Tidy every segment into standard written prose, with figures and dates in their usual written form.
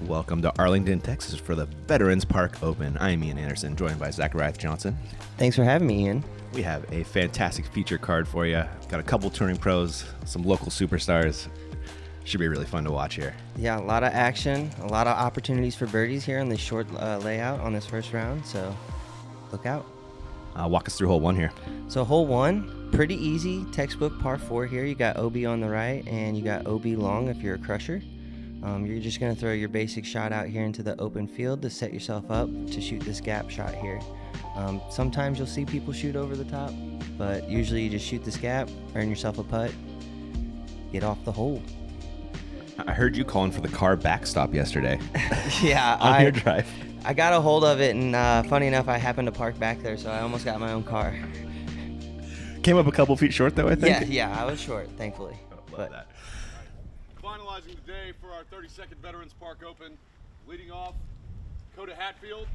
Welcome to Arlington, Texas for the Veterans Park Open. I'm Ian Anderson, joined by Zachariah Johnson. Thanks for having me, Ian. We have a fantastic feature card for you. Got a couple touring pros, some local superstars. Should be really fun to watch here. Yeah, a lot of action, a lot of opportunities for birdies here on this short layout on this first round, so look out. Walk us through hole one here. So hole one, pretty easy, textbook par 4 here. You got OB on the right and you got OB long if you're a crusher. You're just going to throw your basic shot out here into the open field to set yourself up to shoot this gap shot here. Sometimes you'll see people shoot over the top, but usually you just shoot this gap, earn yourself a putt, get off the hole. I heard you calling for the car backstop yesterday. Yeah, on your drive. I got a hold of it, and funny enough, I happened to park back there, so I almost got my own car. Came up a couple feet short, though, I think. Yeah, I was short, thankfully. Love that. Finalizing the day for our 32nd Veterans Park Open. Leading off, Hatfield,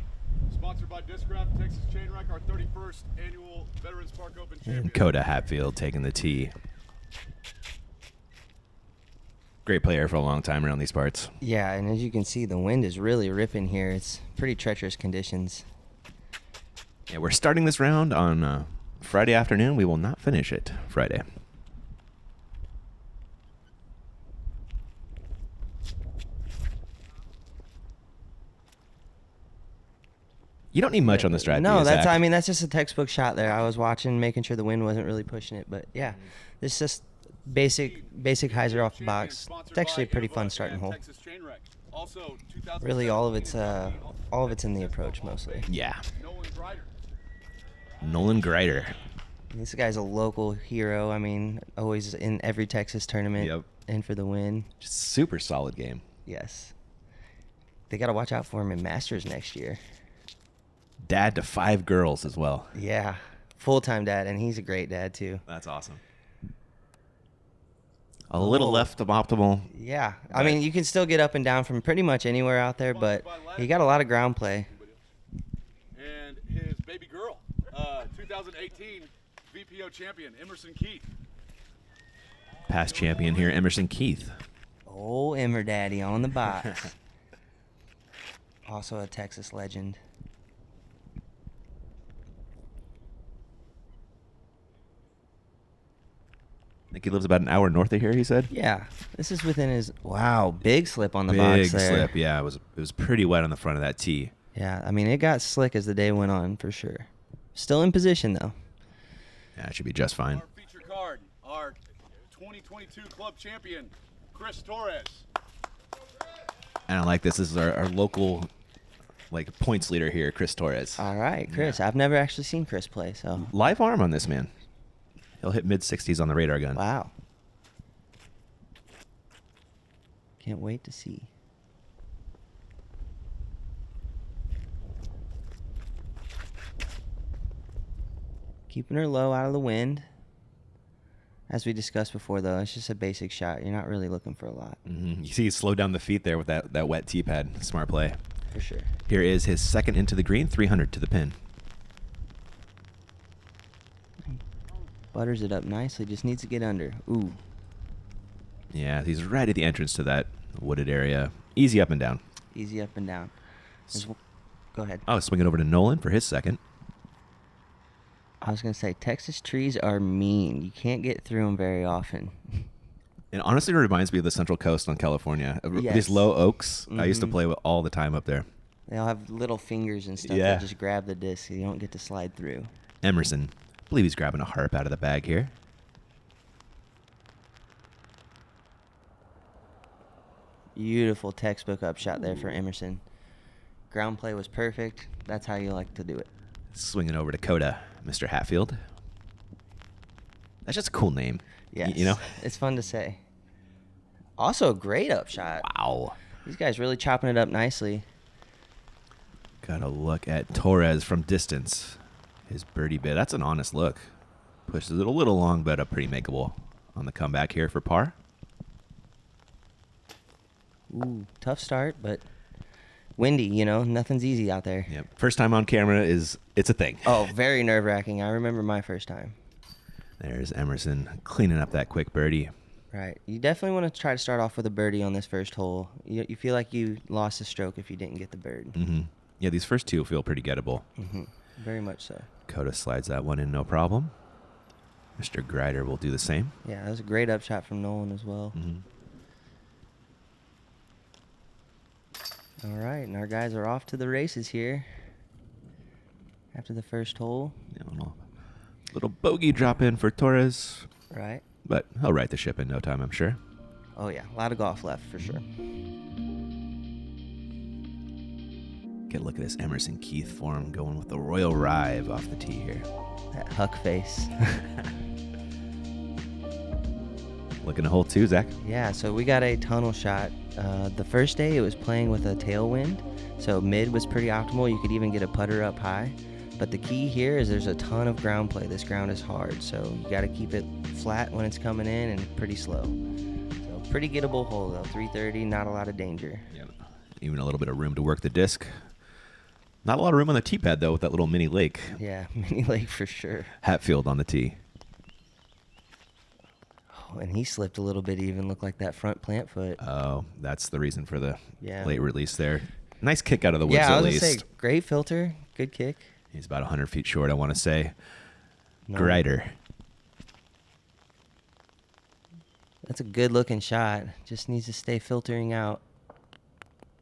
sponsored by Discraft Texas Chainwreck, our 31st annual Veterans Park Open champion. And Hatfield taking the tee. Great player for a long time around these parts. Yeah, and as you can see, the wind is really ripping here. It's pretty treacherous conditions. Yeah, we're starting this round on Friday afternoon. We will not finish it Friday. You don't need much on this drive. No, that's just a textbook shot there. I was watching, making sure the wind wasn't really pushing it, but yeah, this is just basic hyzer off the box. It's actually a pretty fun starting hole. Really, all of it's in the approach mostly. Yeah. Nolan Grider. This guy's a local hero. I mean, always in every Texas tournament. Yep. In for the win. Just super solid game. Yes. They got to watch out for him in Masters next year. Dad to 5 girls as well. Yeah. Full-time dad, and he's a great dad too. That's awesome. A little left of optimal. Yeah. I mean, you can still get up and down from pretty much anywhere out there, but you got a lot of ground play. And his baby girl, 2018 VPO champion, Emerson Keith. Past champion here, Emerson Keith. Oh, Emmer Daddy on the box. Also a Texas legend. I think he lives about an hour north of here, he said? Yeah. This is within his... Wow, big slip on the box there. Big slip, yeah. It was pretty wet on the front of that tee. Yeah, I mean, it got slick as the day went on, for sure. Still in position, though. Yeah, it should be just fine. Our feature card, our 2022 club champion, Chris Torres. And I like this. This is our local points leader here, Chris Torres. All right, Chris. Yeah. I've never actually seen Chris play, so... Live arm on this man. He'll hit mid-60s on the radar gun. Wow. Can't wait to see. Keeping her low out of the wind. As we discussed before, though, it's just a basic shot. You're not really looking for a lot. Mm-hmm. You see he slowed down the feet there with that wet tee pad. Smart play. For sure. Here is his second into the green, 300 to the pin. Butters it up nicely. Just needs to get under. Ooh. Yeah, he's right at the entrance to that wooded area. Easy up and down. Easy up and down. Go ahead. Oh, swinging over to Nolan for his second. I was going to say, Texas trees are mean. You can't get through them very often. It honestly reminds me of the Central Coast on California. Yes. These low oaks, Mm-hmm. I used to play with all the time up there. They all have little fingers and stuff Yeah. that just grab the disc. So you don't get to slide through. Emerson. I believe he's grabbing a harp out of the bag here. Beautiful textbook upshot there for Emerson. Ground play was perfect. That's how you like to do it. Swinging over to Coda, Mr. Hatfield. That's just a cool name. Yes. You know? It's fun to say. Also a great upshot. Wow. These guys really chopping it up nicely. Got to look at Torres from distance. His birdie bit. That's an honest look. Pushes it a little long, but pretty makeable on the comeback here for par. Ooh, tough start, but windy, nothing's easy out there. Yep. First time on camera it's a thing. Oh, very nerve-wracking. I remember my first time. There's Emerson cleaning up that quick birdie. Right. You definitely want to try to start off with a birdie on this first hole. You feel like you lost a stroke if you didn't get the bird. Mm-hmm. Yeah, these first two feel pretty gettable. Mm-hmm. Very much so. Coda slides that one in, no problem. Mr. Grider will do the same. Yeah, that was a great upshot from Nolan as well. Mm-hmm. All right, and our guys are off to the races here after the first hole. Yeah, little bogey drop in for Torres, Right. but he'll right the ship in no time, I'm sure. Oh, yeah, a lot of golf left for sure. Get a look at this Emerson Keith form going with the Royal Rive off the tee here. That huck face. Looking to hole 2, Zach. Yeah, so we got a tunnel shot. The first day it was playing with a tailwind, so mid was pretty optimal. You could even get a putter up high. But the key here is there's a ton of ground play. This ground is hard, so you got to keep it flat when it's coming in and pretty slow. So pretty gettable hole though, 330, not a lot of danger. Yep. Even a little bit of room to work the disc. Not a lot of room on the tee pad though with that little mini lake. Yeah, mini lake for sure. Hatfield on the tee. Oh, and he slipped a little bit, even looked like that front plant foot. Oh, that's the reason for the Yeah. late release there. Nice kick out of the woods Yeah, I at was least. gonna say, great filter, good kick. He's about 100 feet short, I want to say. No. Grider. That's a good looking shot. Just needs to stay filtering out.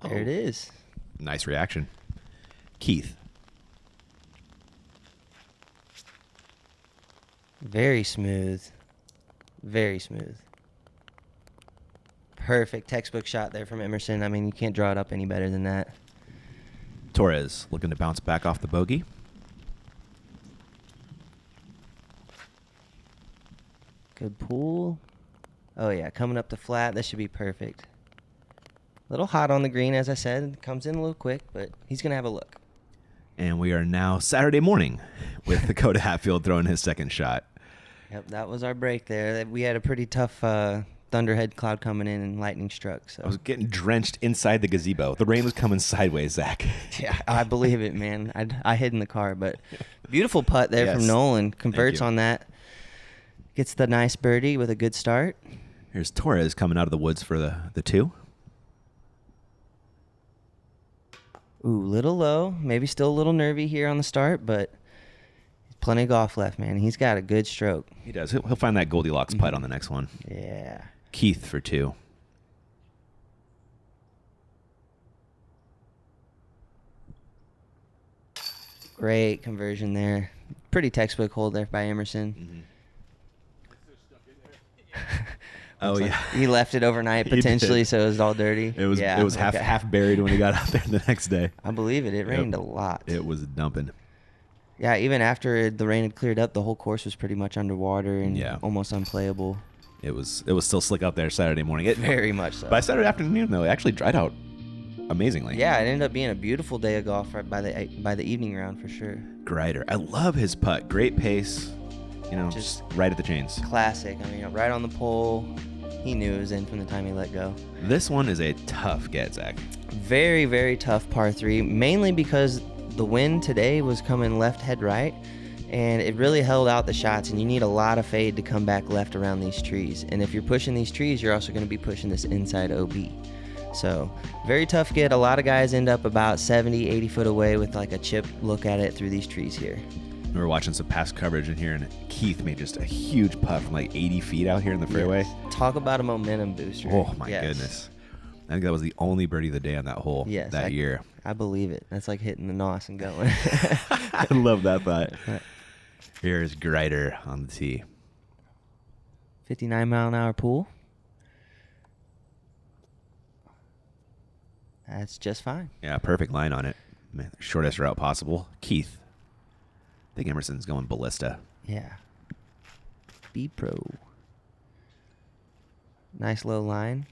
There it is. Nice reaction. Keith. Very smooth. Very smooth. Perfect textbook shot there from Emerson. I mean, you can't draw it up any better than that. Torres looking to bounce back off the bogey. Good pull. Oh, yeah, coming up the flat. This should be perfect. A little hot on the green, as I said. Comes in a little quick, but he's going to have a look. And we are now Saturday morning with Dakota Hatfield throwing his second shot. Yep, that was our break there. We had a pretty tough thunderhead cloud coming in and lightning struck. So I was getting drenched inside the gazebo. The rain was coming sideways, Zach. yeah, I believe it, man. I hid in the car, but beautiful putt there Yes. from Nolan. Converts you. on that. Gets the nice birdie with a good start. Here's Torres coming out of the woods for the 2. Ooh, little low. Maybe still a little nervy here on the start, but plenty of golf left, man. He's got a good stroke. He does. He'll find that Goldilocks putt on the next one. Yeah. Keith for 2. Great conversion there. Pretty textbook hole there by Emerson. Oh, Looks like yeah. he left it overnight He potentially, did. so it was all dirty. It was Yeah, it was half okay. half buried when he got out there the next day. I believe it. It rained Yep. a lot. It was dumping. Yeah, even after the rain had cleared up, the whole course was pretty much underwater and Yeah. almost unplayable. It was still slick out there Saturday morning. It, Very much so. by Saturday afternoon though, it actually dried out amazingly. Yeah, it ended up being a beautiful day of golf right by the evening round for sure. Grider. I love his putt. Great pace. You know, just right at the chains. Classic. I mean, right on the pole. He knew it was in from the time he let go. This one is a tough get, Zach. Very, very tough par 3, mainly because the wind today was coming left, head right, and it really held out the shots, and you need a lot of fade to come back left around these trees. And if you're pushing these trees, you're also going to be pushing this inside OB. So, very tough get. A lot of guys end up about 70, 80 foot away with like a chip look at it through these trees here. We were watching some past coverage in here, and Keith made just a huge putt from like 80 feet out here in the fairway. Yes. Talk about a momentum booster. Oh, my Yes. goodness. I think that was the only birdie of the day on that hole Yes, that year. I believe it. That's like hitting the nos and going. I love that thought. Right. Here's Grider on the tee. 59-mile-an-hour pool. That's just fine. Yeah, perfect line on it. Man, shortest route possible. Keith. I think Emerson's going ballista. Yeah. Be pro. Nice low line.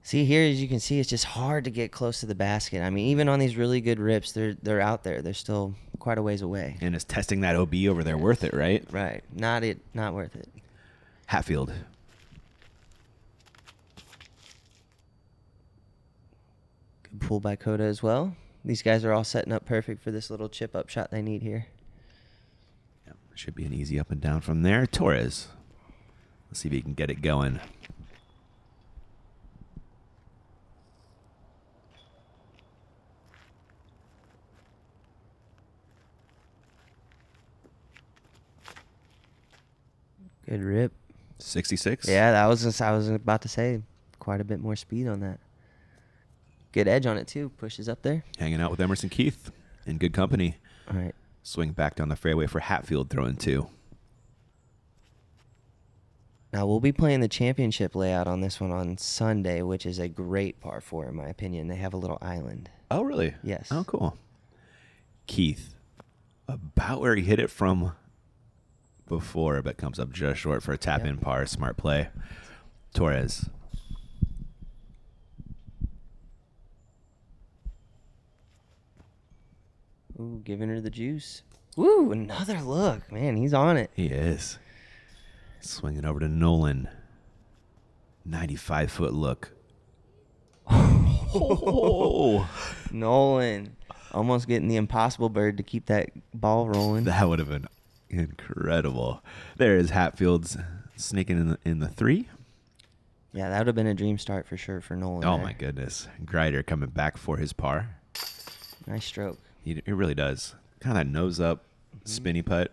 See here, as you can see, it's just hard to get close to the basket. I mean, even on these really good rips, they're out there. They're still quite a ways away. And is testing that OB over there worth it, right? Right. Not worth it. Hatfield. Good pull by Coda as well. These guys are all setting up perfect for this little chip up shot they need here. Yep, should be an easy up and down from there. Torres. Let's see if he can get it going. Good rip. 66. Yeah, I was about to say quite a bit more speed on that. Good edge on it too. Pushes up there. Hanging out with Emerson Keith in good company. All right. Swing back down the fairway for Hatfield, throwing 2. Now we'll be playing the championship layout on this one on Sunday, which is a great par 4 in my opinion. They have a little island. Oh, really? Yes. Oh, cool. Keith, about where he hit it from before, but comes up just short for a tap-in par. Smart play. Torres. Ooh, giving her the juice. Woo, another look. Man, he's on it. He is. Swinging over to Nolan. 95-foot look. Oh. Nolan almost getting the impossible bird to keep that ball rolling. That would have been incredible. There is Hatfield's sneaking in the 3. Yeah, that would have been a dream start for sure for Nolan. Oh, there. my goodness. Grider coming back for his par. Nice stroke. He really does. Kind of that nose up, spinny putt.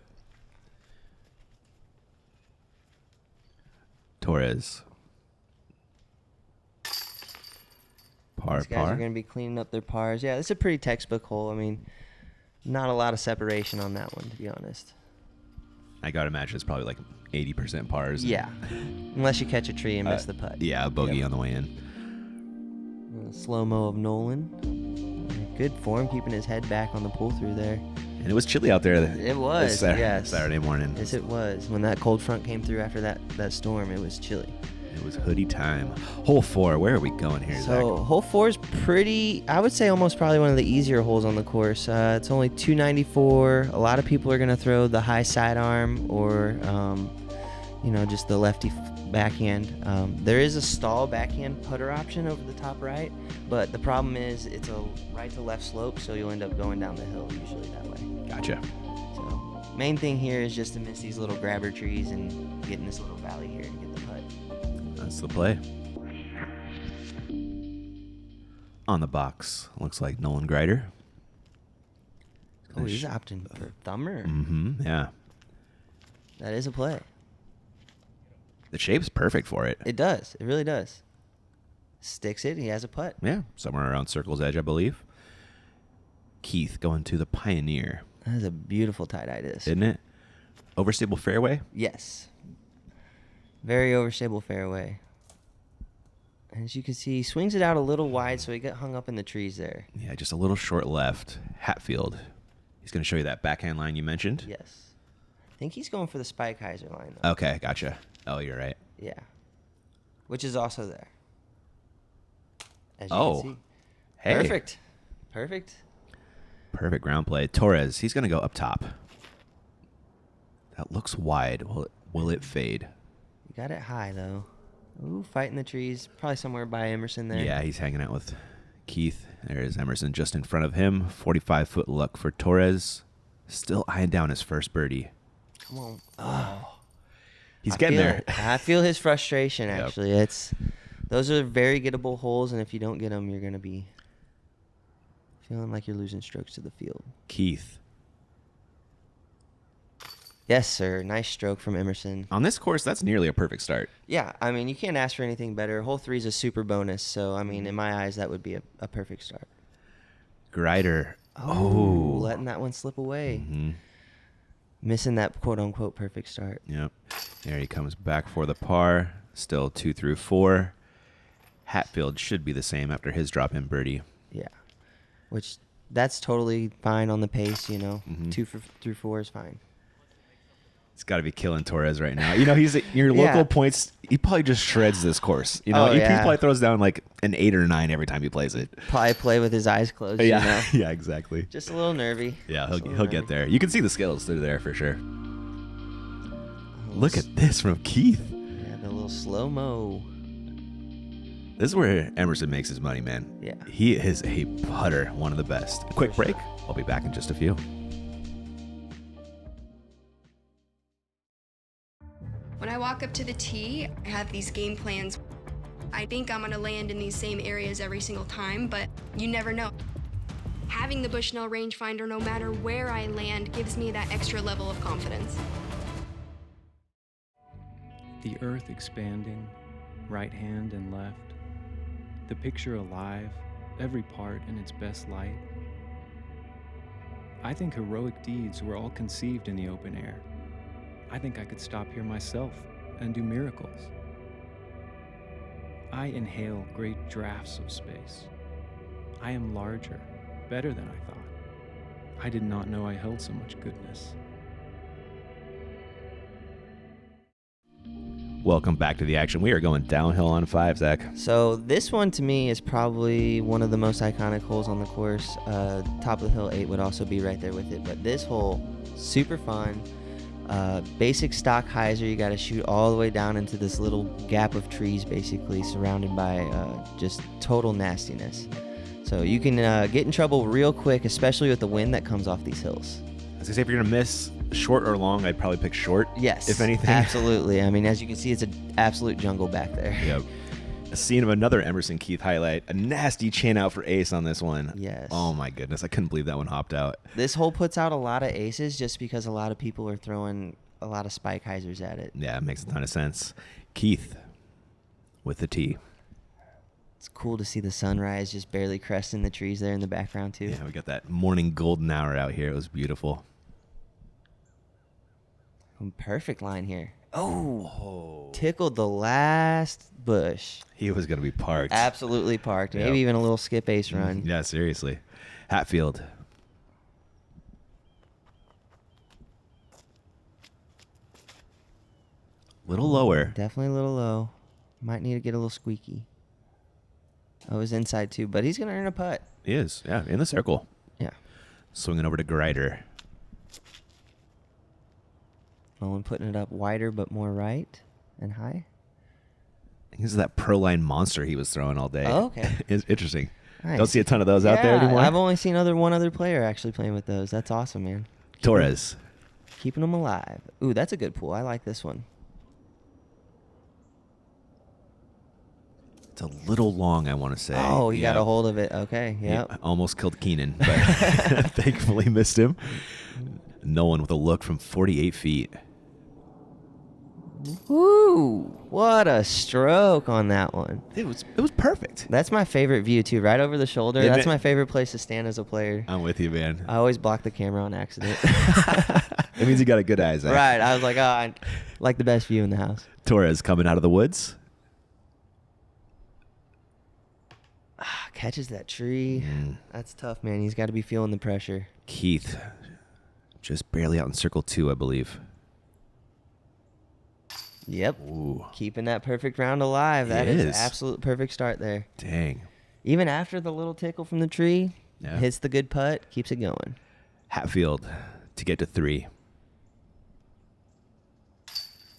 Torres. Par, These guys par. are going to be cleaning up their pars. Yeah, it's a pretty textbook hole. I mean, not a lot of separation on that one, to be honest. I got to imagine it's probably like 80% pars. Yeah, unless you catch a tree and miss the putt. Yeah, a bogey on the way in. Slow-mo of Nolan. Good form, keeping his head back on the pull-through there. And it was chilly out there. It was, yes. Saturday morning. Yes, it was. When that cold front came through after that storm, it was chilly. It was hoodie time. Hole 4, where are we going here, So Zach? hole 4 is pretty, I would say almost probably one of the easier holes on the course. It's only 294. A lot of people are going to throw the high sidearm or, just the lefty backhand. There is a stall backhand putter option over the top right, but the problem is it's a right to left slope, so you'll end up going down the hill usually that way. Gotcha. So main thing here is just to miss these little grabber trees and get in this little valley here and get the putt. That's the play. On the box, looks like Nolan Grider. Oh, he's opting for thumber. Mm-hmm, yeah. That is a play. The shape's perfect for it. It does. It really does. Sticks it. He has a putt. Yeah, somewhere around circle's edge, I believe. Keith going to the Pioneer. That is a beautiful tie-dye disc. Isn't it? Overstable fairway? Yes. Very overstable fairway. As you can see, he swings it out a little wide, so he got hung up in the trees there. Yeah, just a little short left. Hatfield. He's going to show you that backhand line you mentioned. Yes. I think he's going for the Spike Heiser line, though. Okay, gotcha. Oh, you're right. Yeah. Which is also there. As you Oh. can see. Hey. Perfect. Perfect. Perfect ground play. Torres, he's going to go up top. That looks wide. Will it fade? You got it high, though. Ooh, fighting the trees. Probably somewhere by Emerson there. Yeah, he's hanging out with Keith. There's Emerson just in front of him. 45-foot luck for Torres. Still eyeing down his first birdie. Come on. Oh. He's getting there. I feel his frustration, Yep. actually. Those are very gettable holes, and if you don't get them, you're going to be feeling like you're losing strokes to the field. Keith. Yes, sir. Nice stroke from Emerson. On this course, that's nearly a perfect start. Yeah, I mean, you can't ask for anything better. Hole 3 is a super bonus, so, I mean, in my eyes, that would be a perfect start. Grider. Oh, letting that one slip away. Mm-hmm. Missing that quote-unquote perfect start. Yep. There he comes back for the par. Still 2 through 4. Hatfield should be the same after his drop-in birdie. Yeah, which that's totally fine on the pace, you know. Mhm. 2 through 4 is fine. He's got to be killing Torres right now. You know, he's your Yeah. local points. He probably just shreds this course. You know, Oh, he yeah. probably throws down like an 8 or 9 every time he plays it. Probably play with his eyes closed, Yeah, you know. yeah, exactly. Just a little nervy. Yeah, Just a little he'll get nervy. there. You can see the skills through there for sure. Look at this from Keith. Yeah, the little slow-mo. This is where Emerson makes his money, man. Yeah. He is a putter, one of the best. Quick break. I'll be back in just a few. When I walk up to the tee, I have these game plans. I think I'm gonna land in these same areas every single time, but you never know. Having the Bushnell rangefinder, no matter where I land, gives me that extra level of confidence. The earth expanding, right hand and left. The picture alive, every part in its best light. I think heroic deeds were all conceived in the open air. I think I could stop here myself and do miracles. I inhale great draughts of space. I am larger, better than I thought. I did not know I held so much goodness. Welcome back to the action. We are going downhill on 5, Zach. So this one to me is probably one of the most iconic holes on the course. Top of the hill 8 would also be right there with it. But this hole, super fun. Basic stock hyzer. You got to shoot all the way down into this little gap of trees, basically surrounded by just total nastiness. So you can get in trouble real quick, especially with the wind that comes off these hills. I was gonna say, if you're gonna miss short or long, I'd probably pick short. Yes, if anything. Absolutely. I mean, as you can see, it's an absolute jungle back there. Yep. A scene of another Emerson Keith highlight. A nasty chain out for ace on this one. Yes. Oh my goodness, I couldn't believe that one hopped out. This hole puts out a lot of aces just because a lot of people are throwing a lot of spike hyzers at it. Yeah, it makes a ton of sense. Keith with the tee. It's cool to see the sunrise just barely cresting the trees there in the background too. Yeah, we got that morning golden hour out here. It was beautiful. Perfect line here. Oh, tickled the last bush. He was going to be parked. Absolutely parked. Yep. Maybe even a little skip ace run. Yeah, seriously. Hatfield. Little lower. Definitely a little low. Might need to get a little squeaky. Oh, he's inside too, but he's going to earn a putt. He is, yeah, in the circle. Yeah. Swinging over to Grider. Owen putting it up wider but more right and high. I think this is that Proline monster he was throwing all day. Oh, okay. It's interesting. Nice. Don't see a ton of those out there anymore. I've only seen one other player actually playing with those. That's awesome, man. Torres. Keeping them alive. Ooh, that's a good pool. I like this one. It's a little long, I want to say. Oh, you Yeah. got a hold of it. Okay, He yep. almost killed Keenan, but thankfully missed him. Nolan with a look from 48 feet. Woo! What a stroke on that one. It was perfect. That's my favorite view, too. Right over the shoulder. Isn't That's it? my favorite place to stand as a player. I'm with you, man. I always block the camera on accident. It means you got a good eye, Zach. Right. I was like, oh, I like the best view in the house. Torres coming out of the woods. Catches that tree. That's tough, man. He's got to be feeling the pressure. Keith, just barely out in circle 2, I believe. Yep. Ooh, Keeping that perfect round alive. That It is is. absolute perfect start there. dang. Even after the little tickle from the tree, Yeah. hits the good putt, keeps it going. Hatfield to get to 3.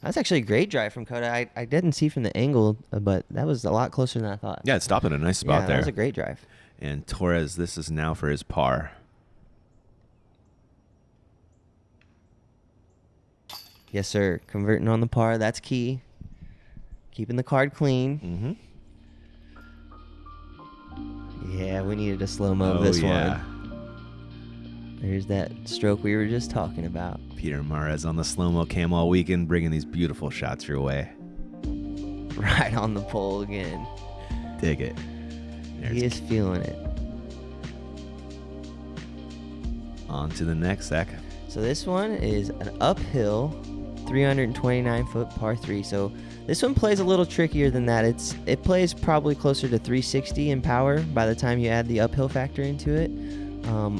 That's actually a great drive from Coda. I didn't see from the angle, but that was a lot closer than I thought. Yeah, it stopped at a nice spot yeah, there. that was a great drive. And Torres, this is now for his par. Yes, sir. Converting on the par, that's key. Keeping the card clean. Yeah, we needed a slow-mo of this one. There's that stroke we were just talking about. Peter Mares on the slow-mo cam all weekend, bringing these beautiful shots your way. Right on the pole again. Dig it. He is feeling it. On to the next, Zach. So this one is an uphill 329-foot par 3. So this one plays a little trickier than that. It plays probably closer to 360 in power by the time you add the uphill factor into it.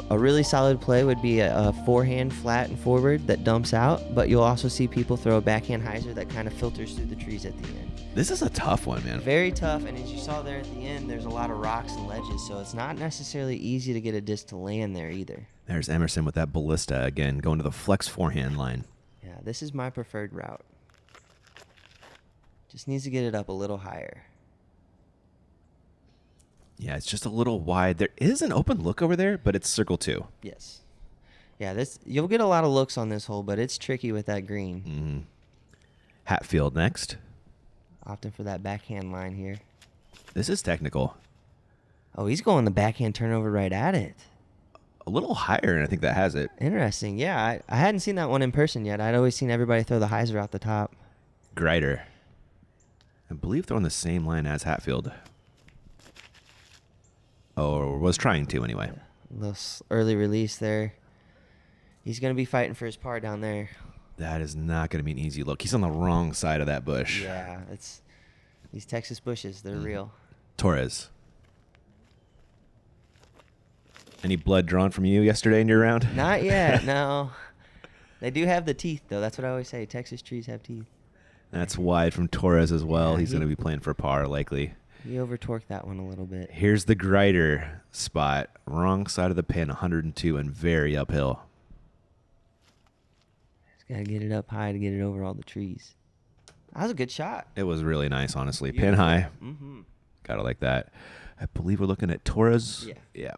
A really solid play would be a forehand flat and forward that dumps out, but you'll also see people throw a backhand hyzer that kind of filters through the trees at the end. This is a tough one, man. Very tough, and as you saw there at the end, there's a lot of rocks and ledges, so it's not necessarily easy to get a disc to land there either. There's Emerson with that ballista again, going to the flex forehand line. Yeah, this is my preferred route. Just needs to get it up a little higher. Yeah, it's just a little wide. There is an open look over there, but it's circle 2. Yes. Yeah, you'll get a lot of looks on this hole, but it's tricky with that green. Hatfield next. Opting for that backhand line here. This is technical. Oh, he's going the backhand turnover right at it. A little higher, and I think that has it. Interesting. Yeah, I hadn't seen that one in person yet. I'd always seen everybody throw the hyzer out the top. Grider. I believe they're on the same line as Hatfield. Or was trying to, anyway. A little early release there. He's going to be fighting for his par down there. That is not going to be an easy look. He's on the wrong side of that bush. Yeah, it's these Texas bushes. They're real. Torres. Any blood drawn from you yesterday in your round? Not yet, no. They do have the teeth, though. That's what I always say. Texas trees have teeth. That's wide from Torres as well. Yeah, He's going to be playing for par, likely. He over-torqued that one a little bit. Here's the Grider spot. Wrong side of the pin, 102 and very uphill. Just got to get it up high to get it over all the trees. That was a good shot. It was really nice, honestly. Beautiful. Pin high. Mm-hmm. Got it like that. I believe we're looking at Torres. Yeah. Yeah.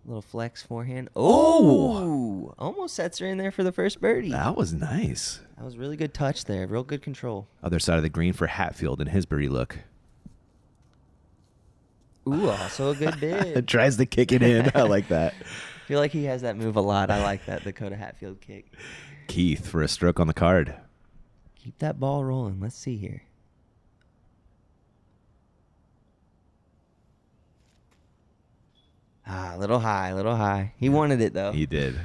Little flex forehand. Oh! Oh! Almost sets her in there for the first birdie. That was nice. That was really good touch there. Real good control. Other side of the green for Hatfield and his birdie look. Ooh, also a good bid. Tries to kick it in. I like that. I feel like he has that move a lot. I like that Dakota Hatfield kick. Keith for a stroke on the card. Keep that ball rolling. Let's see here. Ah, a little high, a little high. He wanted it, though. He did.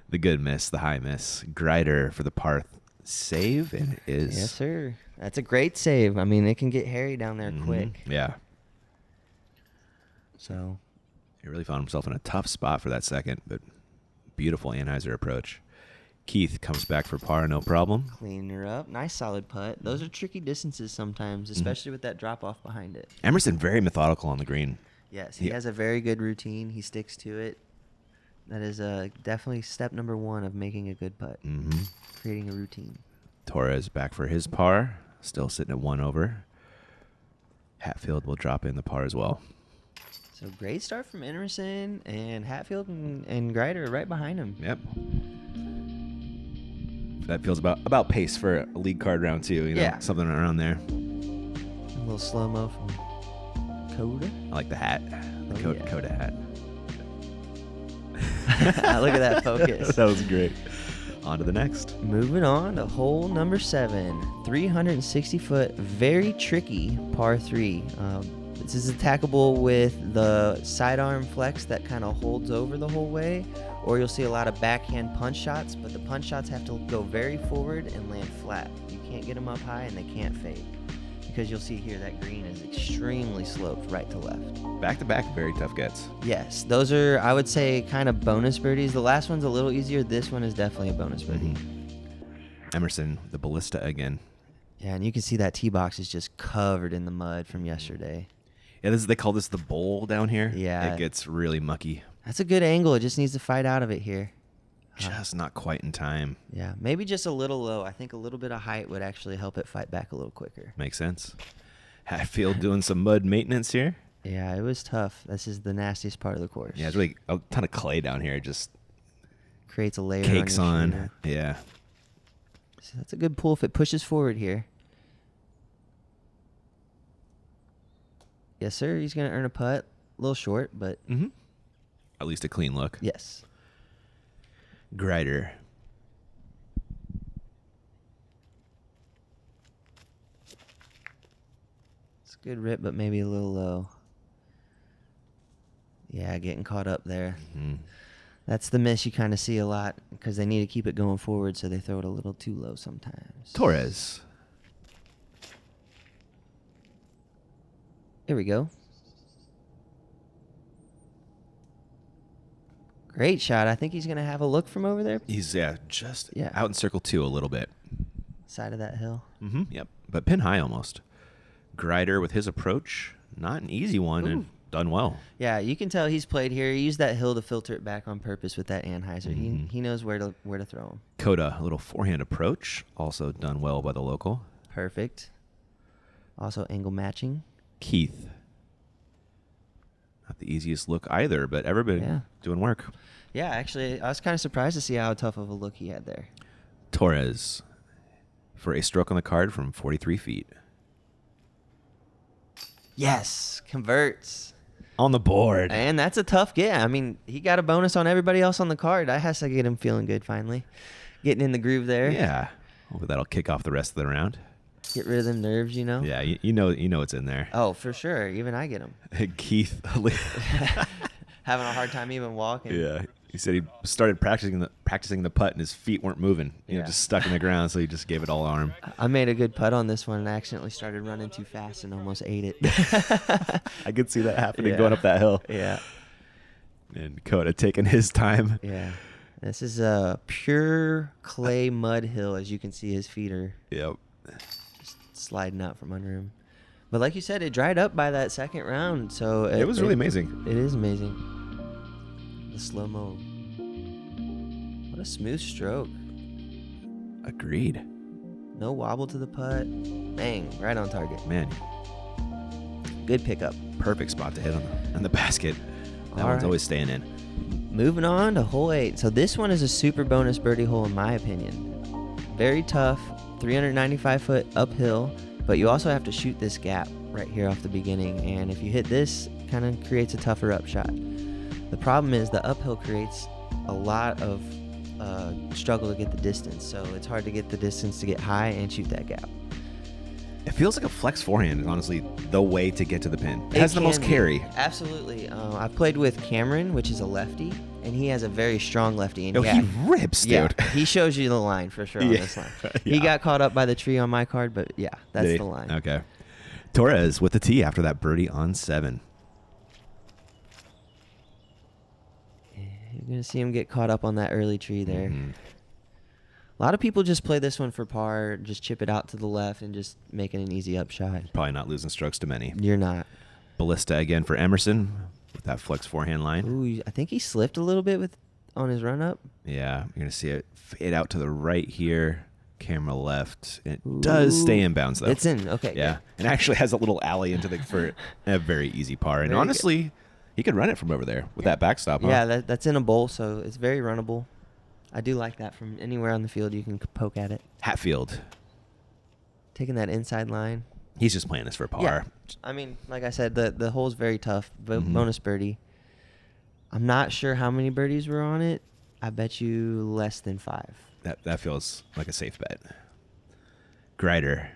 The good miss, the high miss. Grider for the par save, and it is. Yes, sir. That's a great save. I mean, it can get hairy down there quick. Yeah. So, He really found himself in a tough spot for that second, but beautiful Anheuser approach. Keith comes back for par, no problem. clean her up. Nice solid putt. Those are tricky distances sometimes, especially with that drop off behind it. Emerson very methodical on the green. Yes, he Yeah. has a very good routine. He sticks to it. That is definitely step number one of making a good putt. Mm-hmm. Creating a routine. Torres back for his par, still sitting at 1 over. Hatfield will drop in the par as well. So great start from Intermission, and Hatfield and Grider right behind him. Yep. That feels about pace for a league card round two. You know, Yeah. something around there. A little slow mo from Coda. I like the hat, the Oh, yeah. Coda hat. Look at that focus. That was great. On to the next. Moving on to hole number 7, 360-foot, very tricky par 3. This is attackable with the sidearm flex that kind of holds over the whole way, or you'll see a lot of backhand punch shots, but the punch shots have to go very forward and land flat. You can't get them up high, and they can't fade, because you'll see here that green is extremely sloped right to left. Back to back, very tough gets. Yes, those are, I would say, kind of bonus birdies. The last one's a little easier. This one is definitely a bonus birdie. Emerson, the ballista again. Yeah, and you can see that tee box is just covered in the mud from yesterday. Yeah, they call this the bowl down here. Yeah. It gets really mucky. That's a good angle. It just needs to fight out of it here. Just not quite in time. Yeah, maybe just a little low. I think a little bit of height would actually help it fight back a little quicker. Makes sense. Hatfield doing some mud maintenance here. Yeah, it was tough. This is the nastiest part of the course. Yeah, it's really a ton of clay down here. It just Creates a layer cakes on. Your on. shoulder. Yeah. So that's a good pull if it pushes forward here. Yes, sir. He's going to earn a putt. A little short, but Mm-hmm. At least a clean look. yes. Grider. It's a good rip, but maybe a little low. Yeah, getting caught up there. Mhm. That's the miss you kind of see a lot because they need to keep it going forward, so they throw it a little too low sometimes. Torres. Here we go. Great shot. I think he's going to have a look from over there. He's just Yeah. out in circle 2 a little bit. Side of that hill. Mm-hmm. Yep. But pin high almost. Grider with his approach. Not an easy one and done well. Yeah, you can tell he's played here. He used that hill to filter it back on purpose with that Anheuser. He knows where to throw him. Coda, a little forehand approach. Also done well by the local. Perfect. Also angle matching. Keith. Not the easiest look either, but everybody Yeah. doing work. Yeah, actually, I was kind of surprised to see how tough of a look he had there. Torres. for a stroke on the card from 43 feet. Yes, converts. On the board. And that's a tough get. I mean, he got a bonus on everybody else on the card. That has to get him feeling good finally. Getting in the groove there. Yeah. Hopefully that'll kick off the rest of the round. Get rid of them nerves, you know? Yeah, you know it's in there. Oh, for sure. Even I get them. Keith. Having a hard time even walking. Yeah. He said he started practicing the putt and his feet weren't moving. You know, Yeah. just stuck in the ground, so he just gave it all arm. I made a good putt on this one and I accidentally started running too fast and almost ate it. I could see that happening Yeah. going up that hill. Yeah. And Coda taking his time. Yeah. This is a pure clay mud hill. As you can see, his feet are Yep. just sliding out from under him. But like you said, it dried up by that second round. So It was really amazing. It is amazing. The slow-mo. What a smooth stroke. Agreed. No wobble to the putt. Bang, right on target. Man, Good pickup. perfect spot to hit on the basket. That All one's right. always staying in. Moving on to hole 8. So this one is a super bonus birdie hole in my opinion. Very tough, 395-foot uphill, but you also have to shoot this gap right here off the beginning. And if you hit this, kind of creates a tougher upshot. The problem is the uphill creates a lot of struggle to get the distance. So it's hard to get the distance to get high and shoot that gap. It feels like a flex forehand is honestly the way to get to the pin. It has the most can be. carry. Absolutely. I've played with Cameron, which is a lefty, and he has a very strong lefty. And Oh, yeah, he rips, dude. yeah, he shows you the line for sure on Yeah. this line. Yeah. He got caught up by the tree on my card, but yeah, that's Did he? the line. Okay. Torres with the tee after that birdie on 7. You're going to see him get caught up on that early tree there. Mhm. A lot of people just play this one for par, just chip it out to the left and just make it an easy upshot. Probably not losing strokes to many. You're not. Ballista again for Emerson with that flex forehand line. Ooh, I think he slipped a little bit on his run up. Yeah, you're going to see it fade out to the right here. Camera left. It does stay in bounds, though. It's in. Okay. Yeah. And actually has a little alley into the for a very easy par. And Very good. honestly, he could run it from over there with that backstop. Huh? Yeah, that's in a bowl, so it's very runnable. I do like that. From anywhere on the field, you can poke at it. Hatfield. Taking that inside line. He's just playing this for par. Yeah. I mean, like I said, the hole's very tough. Mhm. Bonus birdie. I'm not sure how many birdies were on it. I bet you less than 5. That feels like a safe bet. Grider.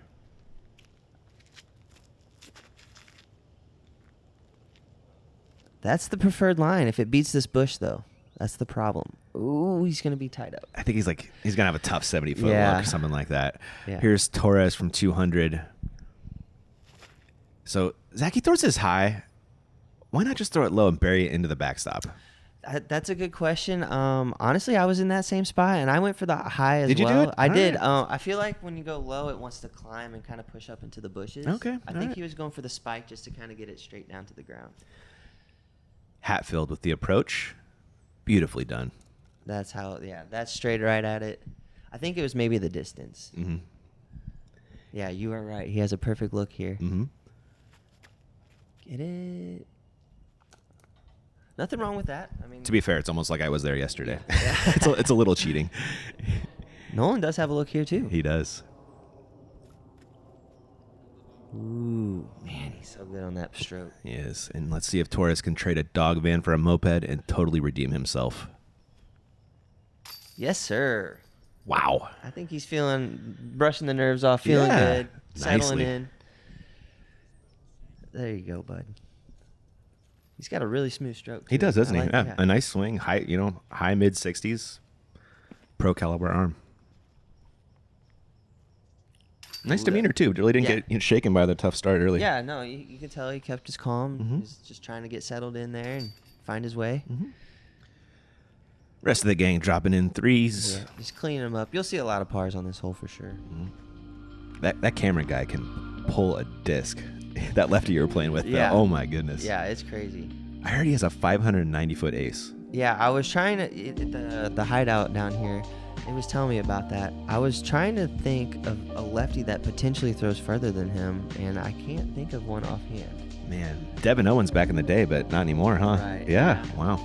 That's the preferred line. If it beats this bush, though, that's the problem. Ooh, he's going to be tied up. I think he's going to have a tough 70-foot Yeah. look or something like that. Yeah. Here's Torres from 200. So Zachy throws his high. Why not just throw it low and bury it into the backstop? That's a good question. Honestly, I was in that same spot, and I went for the high as Did you do well. it? I All did. right. I feel like when you go low, it wants to climb and kind of push up into the bushes. Okay, I all think right. he was going for the spike just to kind of get it straight down to the ground. Hatfield with the approach. Beautifully done. That's how. Yeah, that's straight right at it. I think it was maybe the distance. Mm-hmm. Yeah, you are right. He has a perfect look here. Mm-hmm. Get it. Nothing wrong with that. I mean, To be fair, it's almost like I was there yesterday. Yeah. it's a little cheating. Nolan does have a look here too. He does. Ooh, man, he's so good on that stroke. He is. And let's see if Torres can trade a dog van for a moped and totally redeem himself. Yes, sir. Wow. I think he's brushing the nerves off, feeling Yeah, good, settling nicely. in. There you go, bud. He's got a really smooth stroke. He too. does, doesn't I he? like- Yeah. A nice swing, high mid 60s, pro caliber arm. Nice Ooh, demeanor too. Really didn't yeah. get shaken by the tough start early. Yeah, no, you can tell he kept his calm. Mhm. He's just trying to get settled in there and find his way. Mhm. Rest of the gang dropping in threes. Yeah, just cleaning him up. You'll see a lot of pars on this hole for sure. That camera guy can pull a disc. That lefty you were playing with. Yeah. Oh my goodness. Yeah, it's crazy. I heard he has a 590-foot ace. Yeah, I was trying to the hideout down here. It was telling me about that. I was trying to think of a lefty that potentially throws further than him, and I can't think of one offhand. Man, Devin Owens back in the day, but not anymore, huh? Right. Yeah. Wow.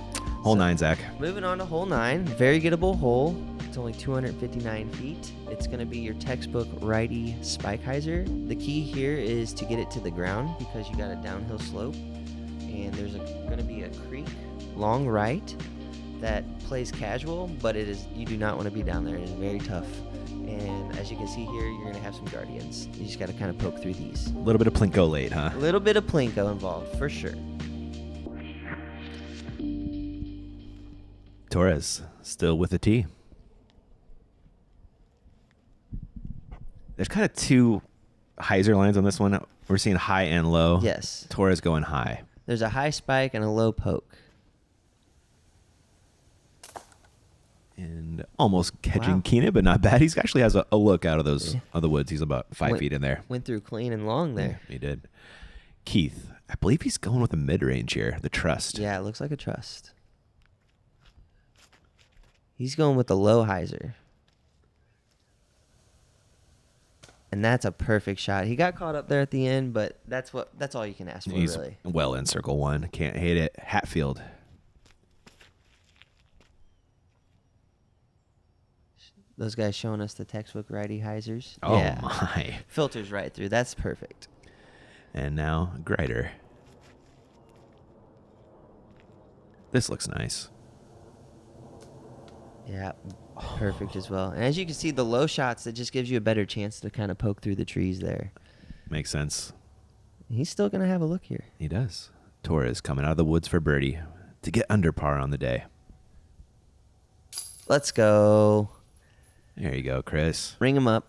Hole So- 9, Zach. Moving on to hole 9, very gettable hole. It's only 259 feet. It's going to be your textbook righty spike hyzer. The key here is to get it to the ground because you got a downhill slope. And there's going to be a creek long right that plays casual, but you do not want to be down there. It is very tough. And as you can see here, you're going to have some guardians. You just got to kind of poke through these. A little bit of plinko late, huh? A little bit of plinko involved, for sure. Torres still with a tee. There's kind of two hyzer lines on this one. We're seeing high and low. Yes. Torres going high. There's a high spike and a low poke. And almost catching Wow. Keenan, but not bad. He's actually has a look out of those of the woods. He's about 5 feet in there. Went through clean and long there. Yeah, he did. Keith, I believe he's going with a mid-range here, the trust. Yeah, it looks like a trust. He's going with the low hyzer. And that's a perfect shot. He got caught up there at the end, but that's all you can ask for, He's really. well in circle one. Can't hate it. Hatfield. Those guys showing us the textbook righty hyzers. Oh, yeah. my. Filters right through. That's perfect. And now Grider. This looks nice. Yeah, perfect as well. And as you can see, the low shots, it just gives you a better chance to kind of poke through the trees there. Makes sense. He's still going to have a look here. He does. Torres coming out of the woods for birdie to get under par on the day. Let's go. There you go, Chris. Ring him up.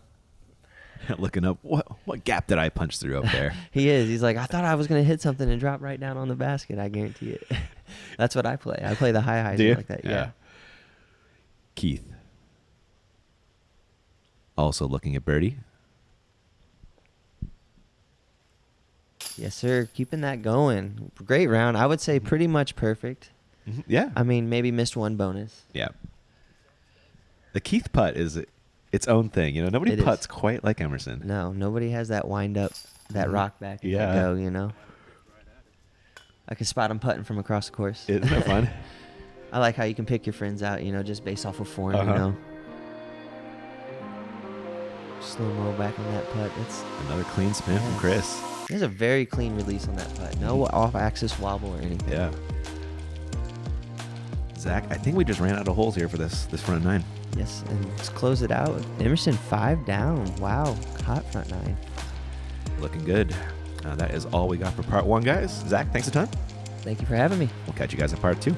Looking up, what gap did I punch through up there? He is. He's like, I thought I was going to hit something and drop right down on the basket. I guarantee it. That's what I play. I play the high hyzer Do you? like that. Yeah. Keith. Also looking at birdie. Yes, sir. Keeping that going. Great round. I would say pretty much perfect. Yeah. I mean, maybe missed one bonus. Yeah. The Keith putt is its own thing. You know, nobody It is. putts quite like Emerson. No, nobody has that wind up, that rock back and Yeah. that go, you know. I can spot him putting from across the course. Isn't that fun? I like how you can pick your friends out, you know, just based off of form, Uh-huh. you know. Slow-mo back on that putt. It's Another clean spin from Yes. Chris. There's a very clean release on that putt. No off-axis wobble or anything. Yeah. Zach, I think we just ran out of holes here for this front nine. Yes, and let's close it out. Emerson 5 down. Wow, hot front nine. Looking good. That is all we got for part one, guys. Zach, thanks a ton. Thank you for having me. We'll catch you guys in part two.